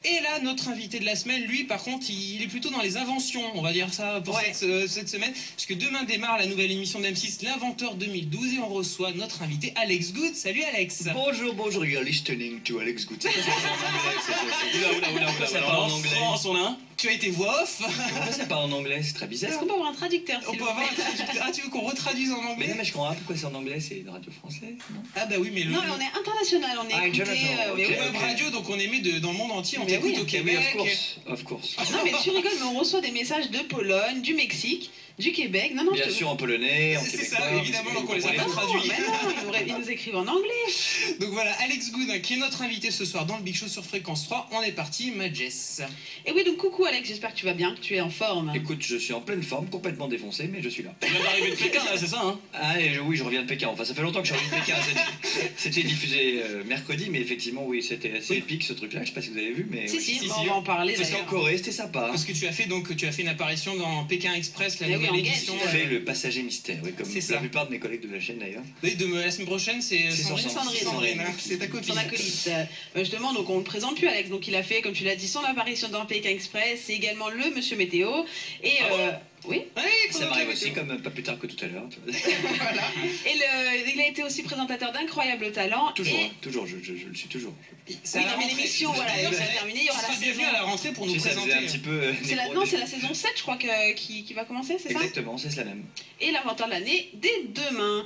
Et là, notre invité de la semaine, lui, par contre, il est plutôt dans les inventions, on va dire ça, pour cette semaine. Puisque demain démarre la nouvelle émission d'M6, l'Inventeur 2012, et on reçoit notre invité Alex Good. Salut Alex. Bonjour, you're listening to Alex Good. Ça parle en anglais. France, on a un. Tu as été voix off. Pourquoi ça parle en anglais? C'est très bizarre. Est-ce qu'on peut avoir un traducteur? On peut avoir un traducteur. Ah, tu veux qu'on retraduise en anglais? Mais non, mais je comprends pas pourquoi c'est en anglais, c'est une radio française, non? Ah bah oui, mais Non, mais on est international, on est écouté... web radio, donc on émet dans le monde entier, on t'écoute au Québec. Of course. Non, mais tu rigoles, mais on reçoit des messages de Pologne, du Mexique, du Québec. Non, bien sûr, en polonais, en c'est québécois. Ça, évidemment, donc on les a pas traduits. Non, ils nous écrivent en anglais. Donc voilà, Alex Good, qui est notre invité ce soir dans le Big Show sur Fréquence 3. On est parti, Majess. Et oui, donc coucou Alex, j'espère que tu vas bien, que tu es en forme. Écoute, je suis en pleine forme, complètement défoncé, mais je suis là. Tu viens d'arriver de Pékin, là, c'est ça, hein? Ah, oui, je reviens de Pékin. Enfin, ça fait longtemps que je reviens de Pékin. C'était diffusé mercredi, mais effectivement, oui, c'était assez épique ce truc-là. Je sais pas si vous avez vu, mais. Si, on va en parler. Parce qu'en Corée, c'était sympa. Parce que tu as fait une apparition dans Pékin Express, la nouvelle édition. Le passager mystère, oui, comme la plupart de mes collègues de la chaîne d'ailleurs. Oui, la semaine prochaine, c'est Sandrine. C'est ta copine. Son acolyte. Justement, donc on ne le présente plus, Alex. Donc il a fait, comme tu l'as dit, son apparition dans Pékin Express. C'est également le Monsieur Météo. Et oui. Ça m'arrive aussi, comme pas plus tard que tout à l'heure. Voilà. Et il a été aussi présentateur d'Incroyable Talent. Toujours, je le suis toujours. Oui, non, mais l'émission, voilà, ça a terminé. Il y aura la saison. Bienvenue à la rentrée pour nous présenter. Un petit peu. C'est la saison 7, je crois, qui va commencer, c'est ça? Exactement, c'est la même. Et l'inventeur de l'année, dès demain.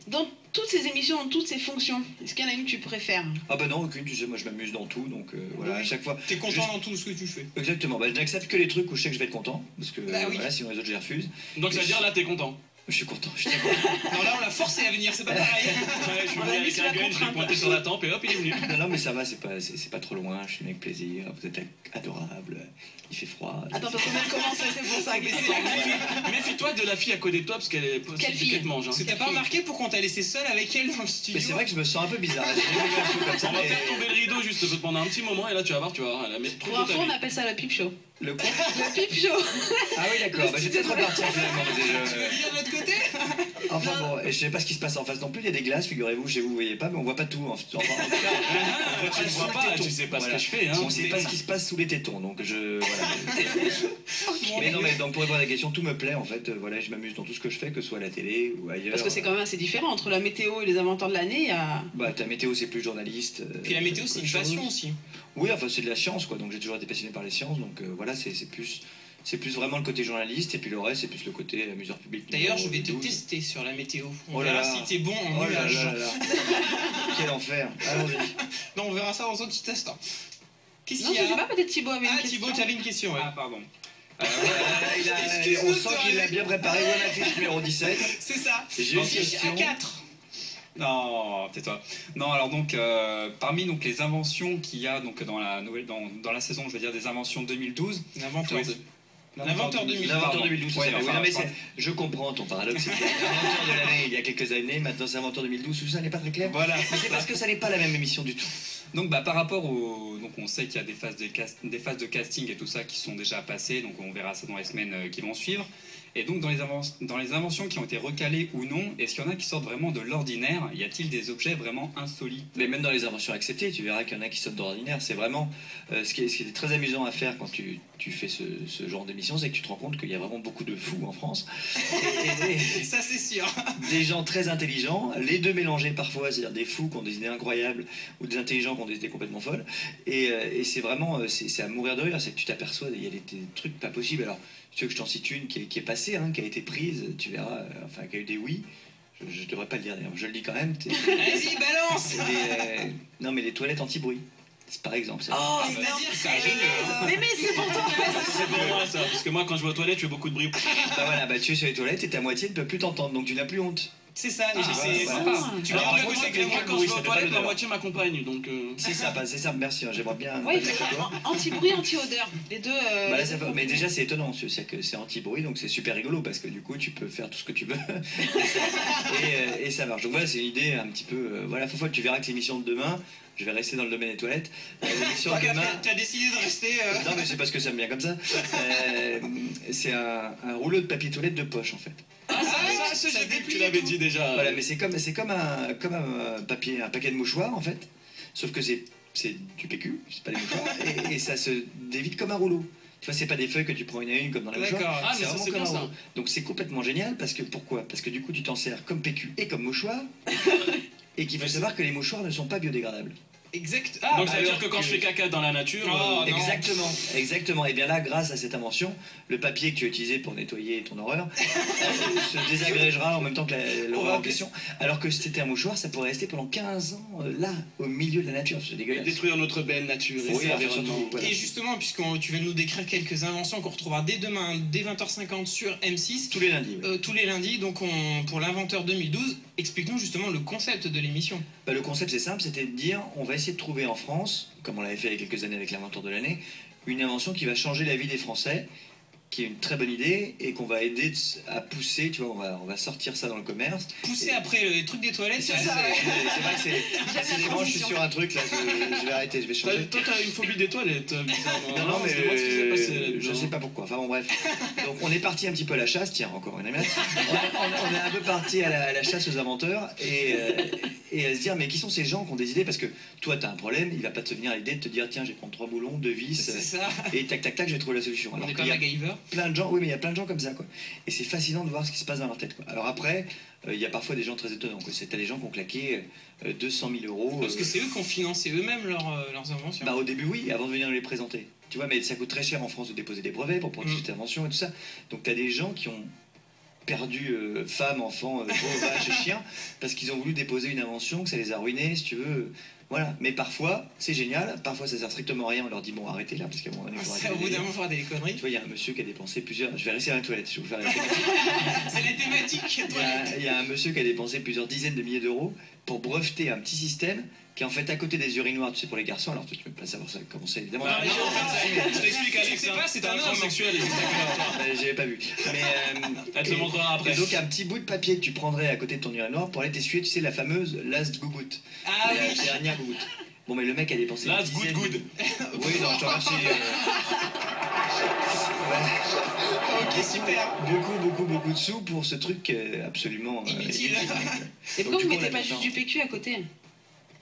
Dans toutes ces émissions, dans toutes ces fonctions, est-ce qu'il y en a une que tu préfères? Ah bah non, aucune, tu sais, moi je m'amuse dans tout, donc voilà, à chaque fois... T'es content dans tout ce que tu fais? Exactement, bah je n'accepte que les trucs où je sais que je vais être content, parce que voilà, sinon les autres je les refuse. Donc ça veut dire là t'es content? Je suis content, je suis content. Non, là on l'a forcé à venir, c'est pas pareil. Je suis venu avec un gun, je l'ai pointé sur la tempe et hop, il est venu. Non, mais ça va, c'est pas trop loin, je suis avec plaisir, vous êtes adorable, il fait froid. Attends, parce qu'on vient de commencer, c'est pour ça. Méfie-toi de la fille à côté de toi, parce qu'elle est possible qu'elle te mange. Parce que t'as pas remarqué pourquoi on t'a laissé seul avec elle dans le studio? Mais c'est vrai que je me sens un peu bizarre. On va faire tomber le rideau juste pendant un petit moment, et là tu vas voir, elle a mis trop de Pour info, on appelle ça le pipe show. Le quoi? Le pipe show. Ah oui, d'accord, bah, je vais peut-être repartir finalement. Tu veux venir de l'autre côté? Enfin bon, je sais pas ce qui se passe en face non plus, il y a des glaces, figurez-vous, chez vous, vous voyez pas, mais on voit pas tout. Enfin, en tout cas, tu ne vois pas, tu sais pas ce que je fais. On sait pas ce qui se passe sous les tétons, donc voilà. Mais non, mais donc pour répondre à la question, tout me plaît en fait, voilà, je m'amuse dans tout ce que je fais, que ce soit à la télé ou ailleurs. Parce que c'est quand même assez différent entre la météo et les inventeurs de l'année, il y a... Bah, ta météo, c'est plus journaliste. Puis la météo, c'est une passion aussi. Oui, enfin, c'est de la science, quoi, donc j'ai toujours été passionné par les sciences, donc voilà, c'est plus vraiment le côté journaliste, et puis le reste, c'est plus le côté amuseur public. D'ailleurs, je vais te tester sur la météo. On verra si t'es bon en nuages. Quel enfer. Allons-y. Non, on verra ça dans un petit instant. Qu'est-ce qu'il y a? Non, je sais pas, peut-être Thibaut avait une question. Thibaut, tu avais une question, ouais. Ah, pardon. On sent qu'il l'a bien préparé. Où est la fiche numéro 17? C'est ça. J'ai une question. À 4. Non, tais-toi. Non, alors donc, parmi donc, les inventions qu'il y a donc, dans la saison, je veux dire, des inventions 2012... L'inventeur 2012. L'inventeur 2012, ouais, enfin, mais je comprends ton paradoxe. C'était l'inventeur de l'année il y a quelques années, maintenant c'est l'inventeur 2012, tout ça n'est pas très clair. Voilà, c'est parce que ça n'est pas la même émission du tout. Donc par rapport au... Donc on sait qu'il y a des phases de casting et tout ça qui sont déjà passées, donc on verra ça dans les semaines qui vont suivre. Et donc dans les inventions qui ont été recalées ou non, est-ce qu'il y en a qui sortent vraiment de l'ordinaire? Y a-t-il des objets vraiment insolites? Mais même dans les inventions acceptées, tu verras qu'il y en a qui sortent de l'ordinaire. C'est vraiment ce qui est très amusant à faire quand tu fais ce genre d'émission, c'est que tu te rends compte qu'il y a vraiment beaucoup de fous en France. Ça c'est sûr. Des gens très intelligents, les deux mélangés parfois, c'est-à-dire des fous qui ont des idées incroyables ou des intelligents qui ont des idées complètement folles. Et c'est vraiment, c'est à mourir de rire, c'est que tu t'aperçois, il y a des trucs pas possibles. Alors, tu veux que je t'en cite une qui est passée, hein, qui a été prise, tu verras, enfin qui a eu des oui. Je devrais pas le dire d'ailleurs, je le dis quand même. Vas-y, balance. Non mais les toilettes anti-bruit. Par exemple. Oh, c'est génial. Mais c'est pour toi. C'est pour moi ça, parce que moi quand je vais aux toilettes, je fais beaucoup de bruit. Bah voilà, tu es sur les toilettes et ta moitié ne peut plus t'entendre, donc tu n'as plus honte. C'est ça, et c'est sympa. Tu vois, par contre, c'est que moi quand je vais aux toilettes, la moitié m'accompagne, donc... C'est sympa, merci, j'aimerais bien... Oui, anti-bruit, anti-odeur, les deux... Mais déjà c'est étonnant, c'est que c'est anti-bruit, donc c'est super rigolo, parce que du coup tu peux faire tout ce que tu veux, et ça marche. Donc voilà, c'est une idée un petit peu... Voilà, fois tu verras que l'émission de demain, je vais rester dans le domaine des toilettes. L'émission de demain... Tu as décidé de rester... Non mais c'est parce que ça me vient comme ça. C'est un rouleau de papier toilette de poche en fait. Tu l'avais dit déjà. Voilà, mais c'est comme un paquet de mouchoirs en fait, sauf que c'est c'est du PQ, c'est pas des mouchoirs, et ça se dévide comme un rouleau. Tu vois, c'est pas des feuilles que tu prends une à une comme dans la mouchoir. D'accord. Ah, mais ça, vraiment c'est comme bien un ça. rouleau. Donc c'est complètement génial parce que pourquoi? Parce que du coup tu t'en sers comme PQ et comme mouchoir. Et qu'il faut Mais savoir que les mouchoirs ne sont pas biodégradables. Exact. Donc ça veut dire alors que quand je fais caca dans la nature, Oh, non. Exactement, exactement. Et bien là, grâce à cette invention, le papier que tu as utilisé pour nettoyer ton horreur se désagrégera en même temps que l'horreur en question. Alors que si c'était un mouchoir, ça pourrait rester pendant 15 ans là, au milieu de la nature. C'est et dégueulasse. détruire notre belle nature C'est et ça, l'environnement. surtout, voilà. Et justement, puisque tu vas nous décrire quelques inventions qu'on retrouvera dès demain, dès 20h50 sur M6, Tous les lundis. Ouais. tous les lundis, donc pour l'inventeur 2012, explique-nous justement le concept de l'émission. Bah, le concept c'est simple, c'était de dire on va essayer de trouver en France, comme on l'avait fait il y a quelques années avec l'inventeur de l'année, une invention qui va changer la vie des Français, qui est une très bonne idée et qu'on va aider à pousser, tu vois, on va sortir ça dans le commerce. Pousser après les trucs des toilettes, C'est c'est ça, ça. c'est vrai que c'est décidément, je suis sur un truc là, je vais arrêter, je vais changer. Toi, t'as une phobie des toilettes, bizarrement. Non, mais c'est moi ce qui s'est passé là-dedans. je sais pas pourquoi. Enfin bon, bref. Donc on est parti un petit peu à la chasse, tiens, encore une anecdote. On est un peu parti à la chasse aux inventeurs et à se dire, mais qui sont ces gens qui ont des idées? Parce que toi, t'as un problème, il va pas te venir à l'idée de te dire, tiens, je vais prendre 3 boulons, 2 vis, C'est ça. et tac, tac, tac, je vais trouver la solution. On Alors est qu'il pas y a MacGyver. plein de gens, oui, mais il y a plein de gens comme ça, quoi. Et c'est fascinant de voir ce qui se passe dans leur tête, quoi. Alors après, il y a parfois des gens très étonnants, quoi. T'as des gens qui ont claqué 200 000 euros. Parce que c'est eux qui ont financé eux-mêmes leurs inventions. Bah, au début, oui, avant de venir nous les présenter. Tu vois, mais ça coûte très cher en France de déposer des brevets pour protéger cette invention et tout ça. Donc, tu as des gens qui ont perdu femmes, enfants, pauvres, vaches et chiens parce qu'ils ont voulu déposer une invention, que ça les a ruinés, si tu veux. Voilà. Mais parfois, c'est génial. Parfois, ça sert strictement à rien. On leur dit, bon, arrêtez là, parce qu'à un moment donné, il faut arrêter Ça, au les bout d'un délires. moment, il faudra des conneries. Tu vois, il y a un monsieur qui a dépensé plusieurs. Je vais rester à la toilette, je vais vous faire la C'est les thématiques. Il y a un monsieur qui a dépensé plusieurs dizaines de milliers d'euros pour breveter un petit système qui est en fait à côté des urinoirs, tu sais, pour les garçons. Alors, tu peux pas savoir ça, comment c'est, évidemment. Bah, non, en fait, je t'explique, Tu Alex, sais hein, pas, c'est t'es un un homme. transsexuel et c'est ça que t'as. J'avais pas vu. Mais, Elle te le montrera après. Et donc, un petit bout de papier que tu prendrais à côté de ton urinoir pour aller t'essuyer, tu sais, la fameuse last gougoute. Ah La oui. dernière gougoute. Bon, mais le mec a dépensé. Last une dizaine good, de- good. Oui, non, je te remercie. Ok, super. Beaucoup de sous pour ce truc absolument Inutile. Et pourquoi Donc, vous du coup, mettez on a pas mis juste ça. du PQ à côté?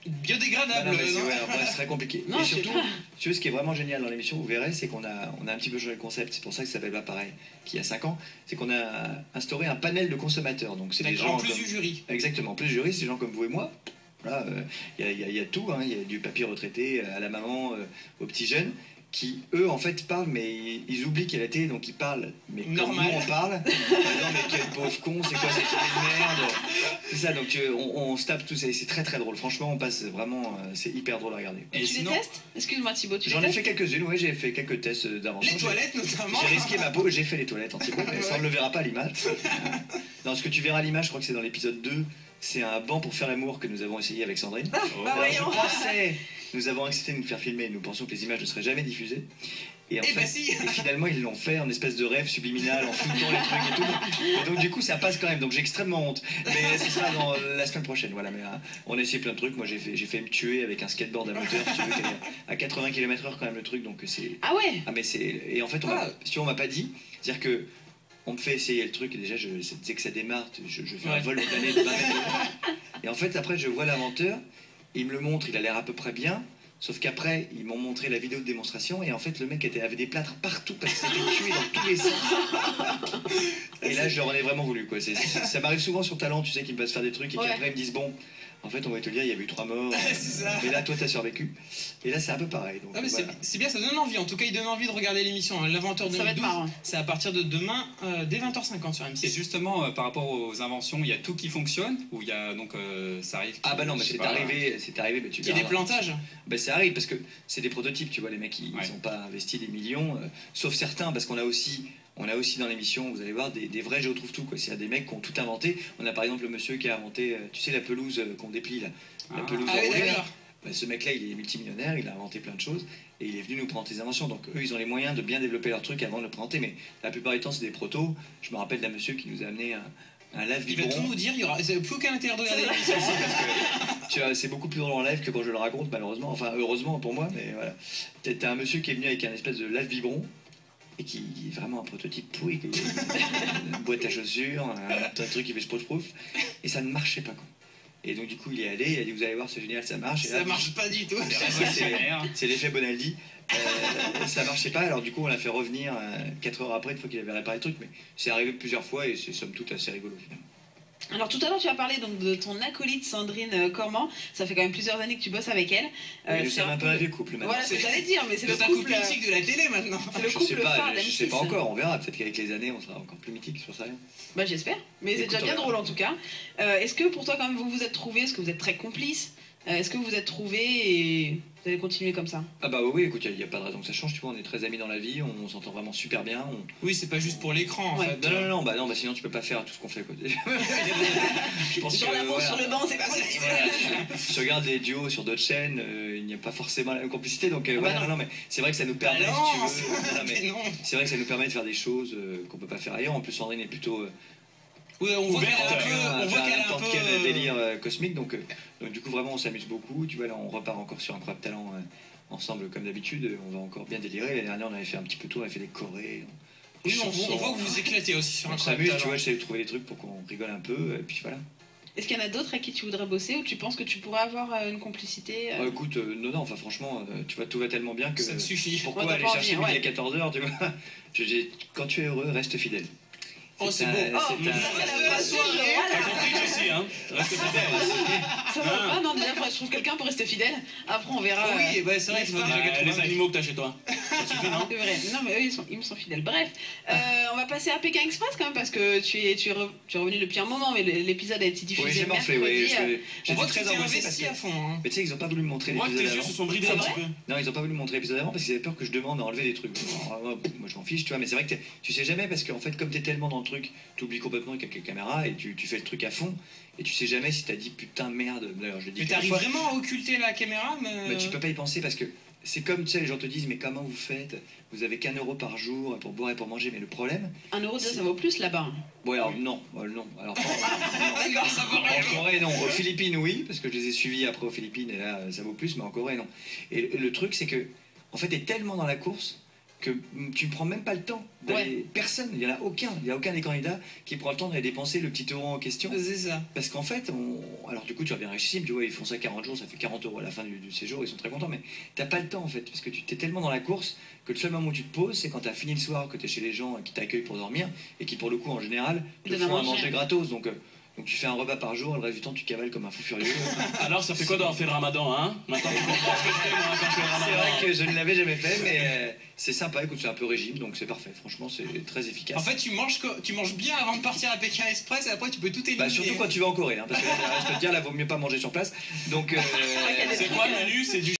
Biodégradable. Voilà, mais c'est non ouais, alors, c'est très compliqué. Non, et je sais surtout, pas. tu vois, ce qui est vraiment génial dans l'émission, vous verrez, c'est qu'on a un petit peu changé le concept. C'est pour ça que ça s'appelle pas pareil qu'il y a 5 ans. C'est qu'on a instauré un panel de consommateurs. Donc, c'est des D'accord, gens. en plus comme- du jury. Exactement, en plus jury, c'est des gens comme vous et moi. Voilà, il y a tout, hein. Il y a du papier retraité à la maman, aux petits jeunes, qui eux en fait parlent, mais ils oublient qu'il y a la télé, donc ils parlent, mais comme Normal. nous on parle. Non mais quel pauvre con, c'est quoi cette idée de merde? C'est ça, donc on se tape tout ça, et c'est très très drôle. Franchement, on passe vraiment, c'est hyper drôle à regarder. Et tu sinon- les testes? Excuse-moi Thibaut, tu J'en les ai testes? fait quelques-unes, oui, j'ai fait quelques tests d'invention. Les toilettes notamment. J'ai risqué ma peau, j'ai fait les toilettes anti-peau, mais ça on ne le verra pas à l'image. Non, ce que tu verras à l'image, je crois que c'est dans l'épisode 2, c'est un banc pour faire l'amour que nous avons essayé avec Sandrine. Bah Alors, voyons. je pensais, nous avons accepté de nous faire filmer, nous pensions que les images ne seraient jamais diffusées. Et en Eh fait, bah si. et finalement, ils l'ont fait en espèce de rêve subliminal, en foutant les trucs et tout. Et donc, du coup, ça passe quand même. Donc, j'ai extrêmement honte. Mais ce sera dans la semaine prochaine. Voilà. Mais on a essayé plein de trucs. Moi, j'ai fait me tuer avec un skateboard à moteur, si tu veux, qui est à 80 km/h quand même le truc. Donc, c'est. Ah ouais? Ah, mais c'est. Et en fait, si tu vois, on m'a pas dit. C'est-à-dire que. On me fait essayer le truc et déjà, dès que ça démarre, je fais un Ouais. vol d'année de 20 mètres. Et en fait, après, je vois l'inventeur, il me le montre, il a l'air à peu près bien. Sauf qu'après, ils m'ont montré la vidéo de démonstration et en fait, le mec avait des plâtres partout parce que c'était tué dans tous les sens. Et là, je leur en ai vraiment voulu, quoi. Ça m'arrive souvent sur Talent, tu sais, qu'ils me passent faire des trucs et Ouais. qu'après, ils me disent, bon, en fait, on va te le dire, il y a eu 3 morts. C'est ça. Mais là, toi, t'as survécu. Et là, c'est un peu pareil. Donc, Ah mais voilà. c'est bien, ça donne envie. En tout cas, il donne envie de regarder l'émission. L'inventeur Ça va être 2012, marrant. c'est à partir de demain, dès 20h50 sur Et M6. justement, par rapport aux inventions, il y a tout qui fonctionne ou il y a donc ça arrive. Ah bah non, mais je sais c'est pas, arrivé, mais tu Il y a verras. des plantages. Ben ça arrive parce que c'est des prototypes, tu vois, les mecs ils Ouais. n'ont pas investi des millions, sauf certains, parce qu'on a aussi dans l'émission, vous allez voir, des vrais géotrouve tout, quoi. C'est des mecs qui ont tout inventé. On a par exemple le monsieur qui a inventé, tu sais, la pelouse qu'on déplie là, la pelouse Ah oui, enroulée, là. d'accord. Ben, ce mec-là, il est multimillionnaire, il a inventé plein de choses et il est venu nous présenter des inventions. Donc eux, ils ont les moyens de bien développer leur truc avant de le présenter, mais la plupart du temps, c'est des protos. Je me rappelle d'un monsieur qui nous a amené un Il va lave-biberon. tout nous dire, il y aura plus aucun intérêt de regarder l'émission. Tu vois, c'est beaucoup plus drôle en live que quand je le raconte, malheureusement. Enfin, heureusement pour moi, mais voilà. T'as un monsieur qui est venu avec un espèce de lave-biberon et qui est vraiment un prototype pourri. Une boîte à chaussures, un truc qui fait sproof-sproof. Et ça ne marchait pas, quoi. Et donc du coup il est allé, il a dit vous allez voir c'est génial, ça marche. Et Ça là, marche pas du tout. c'est l'effet Bonaldi. Ça marchait pas, alors du coup on l'a fait revenir 4 heures après, une fois qu'il avait réparé le truc, mais c'est arrivé plusieurs fois et c'est somme toute assez rigolo finalement. Alors tout à l'heure tu as parlé donc de ton acolyte Sandrine Cormand, ça fait quand même plusieurs années que tu bosses avec elle. Nous sommes un peu un vieux couple maintenant. Voilà ce que j'allais dire, mais c'est le C'est un couple, couple mythique de la télé maintenant. c'est le Je sais couple phare pas, d'M6. je sais pas encore, on verra, peut-être qu'avec les années on sera encore plus mythique sur ça. Bah j'espère, mais c'est Écoute, déjà bien on verra. drôle en tout cas. Est-ce que pour toi quand même vous vous êtes trouvés, est-ce que vous êtes très complices, est-ce que vous vous êtes trouvés et vous allez continuer comme ça? Ah bah oui, écoute, il n'y a pas de raison que ça change, tu vois, on est très amis dans la vie, on s'entend vraiment super bien. Oui, c'est pas juste pour l'écran en Ouais. fait. Non, bah sinon tu peux pas faire tout ce qu'on fait quoi. Je pense Sur que, l'amour, voilà. sur le banc, c'est pas possible. Voilà, je regarde les duos sur d'autres chaînes, il n'y a pas forcément la même complicité, donc bah voilà, non. non, mais c'est vrai que ça nous permet, Balance. si tu veux, non, mais Mais non. c'est vrai que ça nous permet de faire des choses qu'on peut pas faire ailleurs. En plus, Sandrine est plutôt Oui, on voit qu'elle Ouverte, est un peu. On voit qu'elle est un n'importe quel peu. délire cosmique, donc du coup vraiment on s'amuse beaucoup. Tu vois là, on repart encore sur Incroyable Talent ensemble comme d'habitude. On va encore bien délirer. L'année dernière, on avait fait un petit peu tour, on avait fait des chorés. Oui, on voit que vous vous éclatez aussi sur On Incroyable s'amuse, tu Talent. vois, j'essaie de trouver des trucs pour qu'on rigole un peu, et puis voilà. Est-ce qu'il y en a d'autres à qui tu voudrais bosser ou tu penses que tu pourrais avoir une complicité Écoute, non, enfin franchement, tu vois, tout va tellement bien que. Ça te suffit. Pourquoi Ouais, t'as aller pas chercher envie, midi à 14h, tu vois quand tu es heureux, reste fidèle. Oh, c'est un- beau. c'est Oh, un- la phrase soirée. géniale. T'as compris, Jessie, hein? Reste fidèle. Ça va pas, non, déjà, faudrait que je trouve quelqu'un pour rester fidèle. Après, on verra. Oui, bah, c'est vrai qu'il faut déjà Les 80. animaux que t'as chez toi. Ça suffit, non? C'est vrai. Non, mais eux, ils me sont fidèles. Bref, on va passer à Pékin Express quand même, parce que tu es revenu depuis un moment, mais l'épisode a été diffusé Oui, j'ai morflé, mercredi. oui. On J'étais voit que tu très t'es angoissé parce investi que. à fond. Hein. Mais tu sais, ils ont pas voulu me montrer Moi, tes l'épisode yeux avant. se sont bridés C'est un vrai petit peu. Non, ils ont pas voulu me montrer l'épisode avant parce qu'ils avaient peur que je demande à enlever des trucs. Moi, je m'en fiche, tu vois, mais c'est vrai que tu sais jamais parce qu'en fait, comme t'es tellement dans le truc, t'oublies complètement qu'il y a quelques caméras et tu fais le truc à fond et tu sais jamais si t'as dit putain merde. D'ailleurs, je l'ai dit Mais quelques t'arrives fois. vraiment à occulter la caméra, mais. Mais tu peux pas y penser parce que c'est comme, tu sais, les gens te disent mais comment vous faites? Vous avez qu'1 euro par jour pour boire et pour manger, mais le problème. 1 euro, ça vaut plus là-bas. Ouais, alors non, non. Alors, D'accord, ça va en rien. Corée, non. Aux Philippines, oui, parce que je les ai suivis après aux Philippines et là, ça vaut plus, mais en Corée, non. Et le truc, c'est que, en fait, t'es tellement dans la course que tu ne prends même pas le temps d'aller. Personne, il n'y en a aucun, il n'y a aucun des candidats qui prend le temps d'aller dépenser le petit euro en question. C'est ça. Parce qu'en fait, alors du coup, tu reviens richissime, tu vois, ils font ça 40 jours, ça fait 40 euros à la fin du séjour, ils sont très contents, mais t'as pas le temps en fait, parce que tu t'es tellement dans la course que le seul moment où tu te poses, c'est quand t'as fini le soir, que t'es chez les gens qui t'accueillent pour dormir, et qui pour le coup, en général, te Donnent à font à manger. manger gratos. Donc tu fais un repas par jour, le reste du temps, tu cavales comme un fou furieux. Alors, ça fait quoi d'avoir fait le ramadan, hein? Maintenant, tu comprends ce que je fais, moi, quand je fais le C'est ramadan. vrai que je ne l'avais jamais fait, mais c'est sympa, écoute, c'est un peu régime, donc c'est parfait. Franchement, c'est très efficace. En fait, tu manges bien avant de partir à Pékin Express et après tu peux tout éliminer. Bah, surtout quand tu vas en Corée, hein, parce que je peux te dire, là, vaut mieux pas manger sur place. Donc, C'est quoi le menu? C'est du